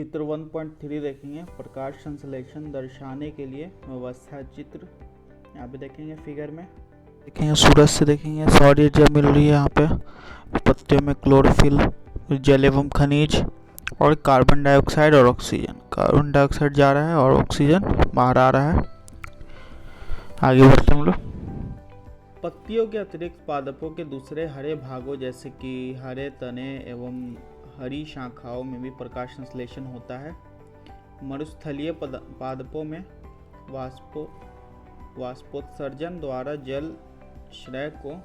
चित्र 1.3 देखेंगे प्रकाश संश्लेषण दर्शाने के लिए व्यवस्था। चित्र यहाँ पे देखेंगे फिगर में देखेंगे सूरज से देखेंगे सौर ऊर्जा मिल रही है। यहाँ पे पत्तियों में क्लोरोफिल, जल एवं खनिज और कार्बन डाइऑक्साइड और ऑक्सीजन। कार्बन डाइऑक्साइड जा रहा है और ऑक्सीजन बाहर आ रहा है। आगे बढ़ते हम लोग। पत्तियों के अतिरिक्त पादपों के दूसरे हरे भागों जैसे कि हरे तने एवं हरी शाखाओं में भी प्रकाश संश्लेषण होता है। मरुस्थलीय पादपों में वाष्पोत्सर्जन द्वारा जल क्षय को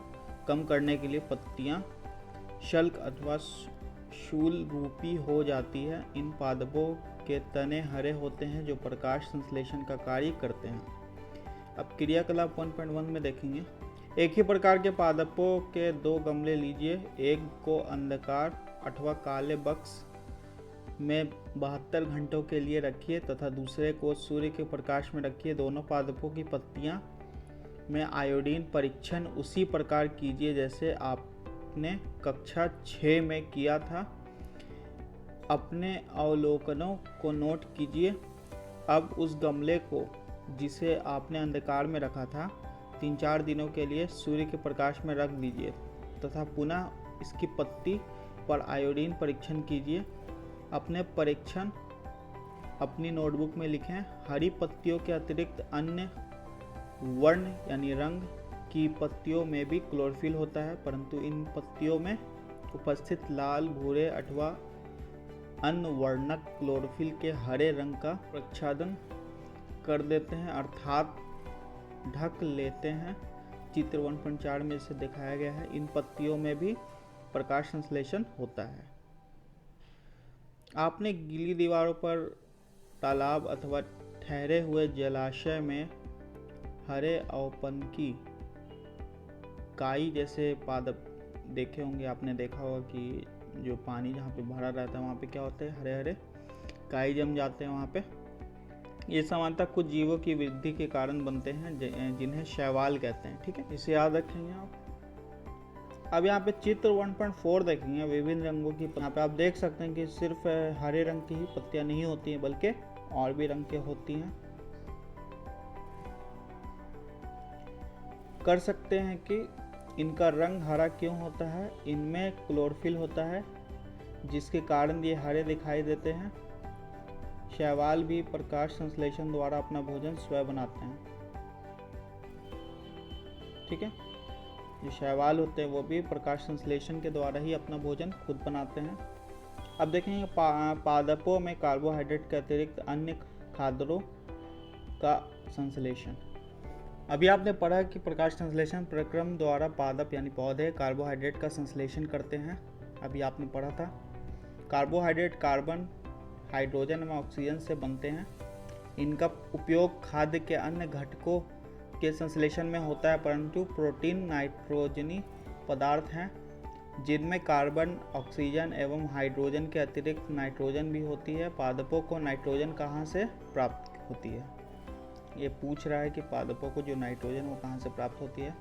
कम करने के लिए पत्तियां शल्क अथवा शूल रूपी हो जाती है। इन पादपों के तने हरे होते हैं जो प्रकाश संश्लेषण का कार्य करते हैं। अब क्रियाकलाप 1.1 में देखेंगे। एक ही प्रकार के पादपों के दो गमले लीजिए। एक को अंधकार अथवा काले बक्स में 72 घंटों के लिए रखिए तथा दूसरे को सूर्य के प्रकाश में रखिए। दोनों पादपों की पत्तियां में आयोडीन परीक्षण उसी प्रकार कीजिए जैसे आपने कक्षा 6 में किया था। अपने अवलोकनों को नोट कीजिए। अब उस गमले को जिसे आपने अंधकार में रखा था 3-4 दिनों के लिए सूर्य के प्रकाश में रख दीजिए तथा पुनः इसकी पत्ती पर आयोडीन परीक्षण कीजिए। अपने परीक्षण अपनी नोटबुक में लिखें। हरी पत्तियों के अतिरिक्त अन्य वर्ण यानी रंग की पत्तियों में भी क्लोरोफिल होता है, परंतु इन पत्तियों में उपस्थित लाल, भूरे अथवा अन्य वर्णक क्लोरोफिल के हरे रंग का प्रच्छादन कर देते हैं अर्थात ढक लेते हैं। चित्र 1.4 में इसे दिखाया गया है। इन पत्तियों में भी प्रकाश संश्लेषण होता है। आपने गीली दीवारों पर, तालाब अथवा ठहरे हुए जलाशय में हरे अवपंकी काई जैसे पादप देखे होंगे। आपने देखा होगा कि जो पानी जहाँ पे भरा रहता है वहाँ पे क्या होता है, हरे हरे काई जम जाते हैं वहाँ पे। ये सामान्यतः कुछ जीवों की वृद्धि के कारण बनते हैं जिन्हें शैवाल कहते हैं। ठीक है, इसे याद रखेंगे आप। अब यहाँ पे चित्र 1.4 देखेंगे विभिन्न रंगों की। यहाँ पे आप देख सकते हैं कि सिर्फ हरे रंग की ही पत्तियां नहीं होती हैं बल्कि और भी रंग के होती हैं। कर सकते हैं कि इनका रंग हरा क्यों होता है। इनमें क्लोरोफिल होता है जिसके कारण ये हरे दिखाई देते हैं। शैवाल भी प्रकाश संश्लेषण द्वारा अपना भोजन स्वयं बनाते हैं। ठीक है, जो शैवाल होते हैं वो भी प्रकाश संश्लेषण के द्वारा ही अपना भोजन खुद बनाते हैं। अब देखेंगे पादपों में कार्बोहाइड्रेट के अतिरिक्त अन्य खाद्यों का संश्लेषण। अभी आपने पढ़ा कि प्रकाश संश्लेषण प्रक्रम द्वारा पादप यानी पौधे कार्बोहाइड्रेट का संश्लेषण करते हैं। अभी आपने पढ़ा था कार्बोहाइड्रेट कार्बन, हाइड्रोजन एवं ऑक्सीजन से बनते हैं। इनका उपयोग खाद्य के अन्य घटकों के संश्लेषण में होता है, परंतु प्रोटीन नाइट्रोजनी पदार्थ हैं जिनमें कार्बन, ऑक्सीजन एवं हाइड्रोजन के अतिरिक्त नाइट्रोजन भी होती है। पादपों को नाइट्रोजन कहाँ से प्राप्त होती है, ये पूछ रहा है कि पादपों को जो नाइट्रोजन वो कहाँ से प्राप्त होती है।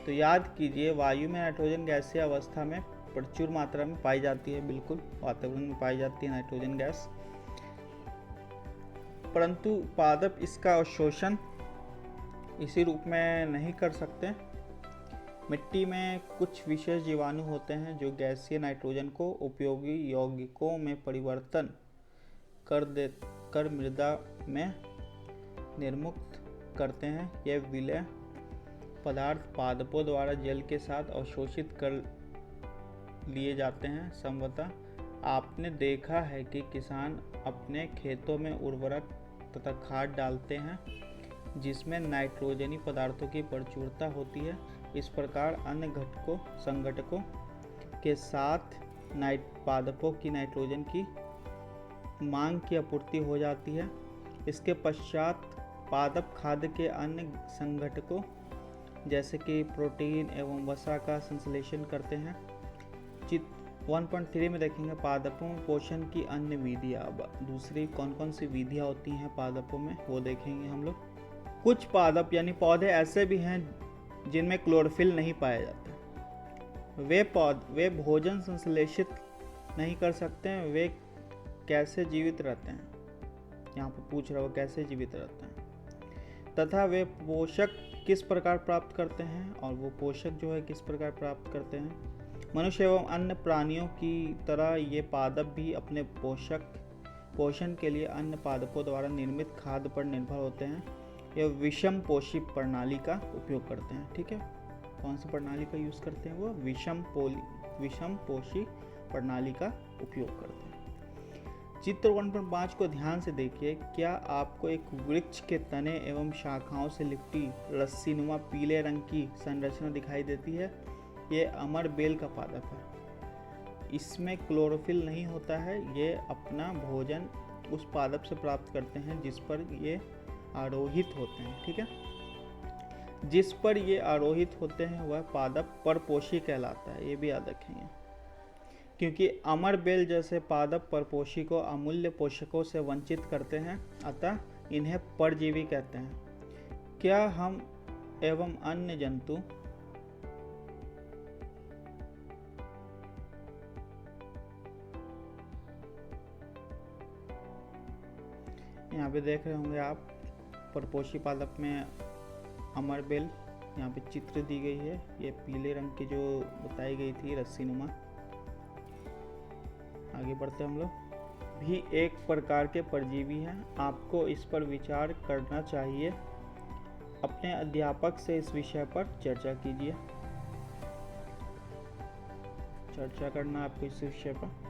तो याद कीजिए, वायु में नाइट्रोजन गैसीय अवस्था में प्रचुर मात्रा में पाई जाती है। बिल्कुल वातावरण में पाई जाती है नाइट्रोजन गैस, परंतु पादप इसका अवशोषण इसी रूप में नहीं कर सकते। मिट्टी में कुछ विशेष जीवाणु होते हैं जो गैसीय नाइट्रोजन को उपयोगी यौगिकों में परिवर्तन कर मृदा में निर्मुक्त करते हैं। यह विलय पदार्थ पादपों द्वारा जल के साथ अवशोषित कर लिए जाते हैं। संभवतः आपने देखा है कि किसान अपने खेतों में उर्वरक तथा खाद डालते हैं जिसमें नाइट्रोजनी पदार्थों की प्रचुरता होती है। इस प्रकार अन्य संघटकों के साथ पादपों की नाइट्रोजन की मांग की आपूर्ति हो जाती है। इसके पश्चात पादप खाद्य के अन्य संघटकों जैसे कि प्रोटीन एवं वसा का संश्लेषण करते हैं। चित्र 1.3 में देखेंगे पादपों में पोषण की अन्य विधियाँ। दूसरी कौन कौन सी विधियाँ होती हैं पादपों में वो देखेंगे हम लोग। कुछ पादप यानी पौधे ऐसे भी हैं जिनमें क्लोरोफिल नहीं पाया जाता। वे भोजन संश्लेषित नहीं कर सकते हैं। वे कैसे जीवित रहते हैं, यहाँ पर पूछ रहा है वो कैसे जीवित रहते हैं, तथा वे पोषक किस प्रकार प्राप्त करते हैं, और वो पोषक जो है किस प्रकार प्राप्त करते हैं। मनुष्य एवं अन्य प्राणियों की तरह ये पादप भी अपने पोषण के लिए अन्य पादपों द्वारा निर्मित खाद्य पर निर्भर होते हैं। ये विषम पोषी प्रणाली का उपयोग करते हैं। ठीक है, कौन सी प्रणाली का यूज़ करते हैं, वो विषम पोषी प्रणाली का उपयोग करते हैं। चित्र 1.5 को ध्यान से देखिए। क्या आपको एक वृक्ष के तने एवं शाखाओं से लिपटी रस्सीनुमा पीले रंग की संरचना दिखाई देती है? ये अमर बेल का पादप है। इसमें क्लोरोफिल नहीं होता है। ये अपना भोजन उस पादप से प्राप्त करते हैं जिस पर ये आरोहित होते हैं। ठीक है, जिस पर ये आरोहित होते हैं वह पादप परपोषी कहलाता है। ये भी याद रखेंगे, क्योंकि अमर बेल जैसे पादप परपोषी को अमूल्य पोषकों से वंचित करते हैं, अतः इन्हें परजीवी कहते हैं। क्या हम एवं अन्य जंतु यहाँ पे देख रहे होंगे आप, परपोषी पादप में अमर बेल यहाँ पे चित्र दी गई है। ये पीले रंग की जो बताई गई थी रस्सीनुमा। आगे बढ़ते हम लोग। भी एक प्रकार के परजीवी हैं। आपको इस पर विचार करना चाहिए। अपने अध्यापक से इस विषय पर चर्चा कीजिए। चर्चा करना आपको इस विषय पर।